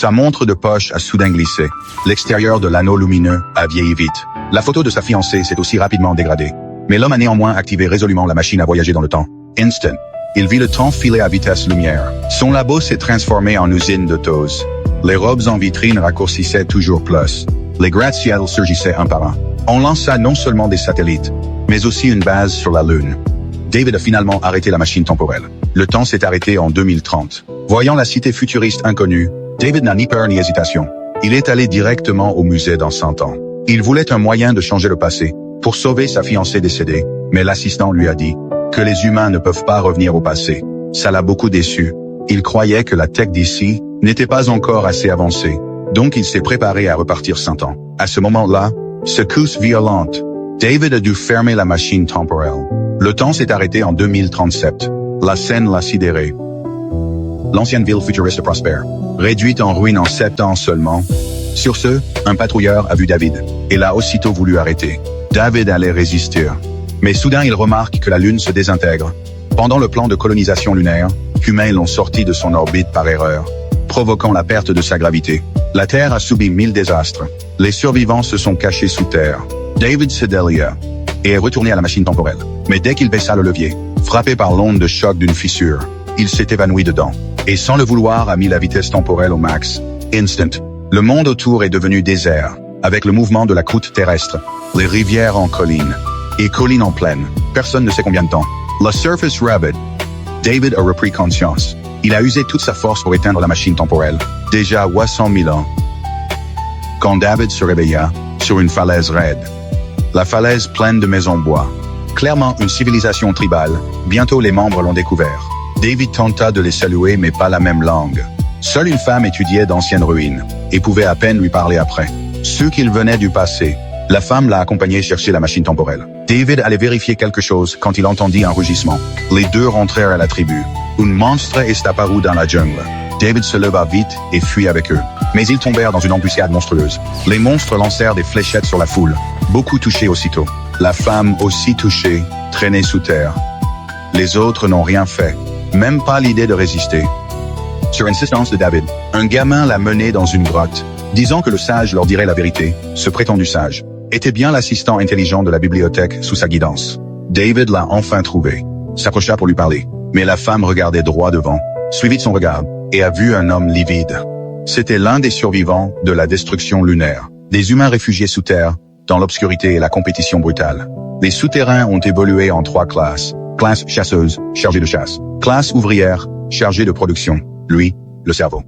Sa montre de poche a soudain glissé. L'extérieur de l'anneau lumineux a vieilli vite. La photo de sa fiancée s'est aussi rapidement dégradée. Mais l'homme a néanmoins activé résolument la machine à voyager dans le temps. Instant. Il vit le temps filer à vitesse lumière. Son labo s'est transformé en usine de doses. Les robes en vitrine raccourcissaient toujours plus. Les gratte-ciels surgissaient un par un. On lança non seulement des satellites, mais aussi une base sur la Lune. David a finalement arrêté la machine temporelle. Le temps s'est arrêté en 2030. Voyant la cité futuriste inconnue, David n'a ni peur ni hésitation. Il est allé directement au musée dans 100 ans. Il voulait un moyen de changer le passé, pour sauver sa fiancée décédée, mais l'assistant lui a dit que les humains ne peuvent pas revenir au passé. Ça l'a beaucoup déçu. Il croyait que la tech d'ici n'était pas encore assez avancée. Donc il s'est préparé à repartir 100 ans. À ce moment-là, secousse violente. David a dû fermer la machine temporelle. Le temps s'est arrêté en 2037. La scène l'a sidéré. L'ancienne ville futuriste prospère, réduite en ruine en 7 ans seulement. Sur ce, un patrouilleur a vu David, et l'a aussitôt voulu arrêter. David allait résister. Mais soudain il remarque que la Lune se désintègre. Pendant le plan de colonisation lunaire, humains l'ont sorti de son orbite par erreur, provoquant la perte de sa gravité. La Terre a subi 1000 désastres. Les survivants se sont cachés sous terre. David se délia et est retourné à la machine temporelle. Mais dès qu'il baissa le levier, frappé par l'onde de choc d'une fissure, il s'est évanoui dedans. Et sans le vouloir a mis la vitesse temporelle au max. Instant. Le monde autour est devenu désert, avec le mouvement de la croûte terrestre, les rivières en collines, et collines en plaine. Personne ne sait combien de temps. La surface rapid. David a repris conscience. Il a usé toute sa force pour éteindre la machine temporelle, déjà 800 000 ans. Quand David se réveilla, sur une falaise raide. La falaise pleine de maisons bois. Clairement une civilisation tribale, bientôt les membres l'ont découvert. David tenta de les saluer mais pas la même langue. Seule une femme étudiait d'anciennes ruines, et pouvait à peine lui parler après. Ceux qu'il venait du passé. La femme l'a accompagné chercher la machine temporelle. David allait vérifier quelque chose quand il entendit un rugissement. Les deux rentrèrent à la tribu. Un monstre est apparu dans la jungle. David se leva vite et fuit avec eux. Mais ils tombèrent dans une embuscade monstrueuse. Les monstres lancèrent des fléchettes sur la foule. Beaucoup touchés aussitôt. La femme, aussi touchée, traînait sous terre. Les autres n'ont rien fait. Même pas l'idée de résister. Sur insistance de David, un gamin l'a mené dans une grotte, disant que le sage leur dirait la vérité. Ce prétendu sage était bien l'assistant intelligent de la bibliothèque sous sa guidance. David l'a enfin trouvé, s'approcha pour lui parler, mais la femme regardait droit devant, suivit de son regard, et a vu un homme livide. C'était l'un des survivants de la destruction lunaire, des humains réfugiés sous terre, dans l'obscurité et la compétition brutale. Les souterrains ont évolué en 3 classes. Classe chasseuse, chargée de chasse. Classe ouvrière, chargée de production. Lui, le cerveau.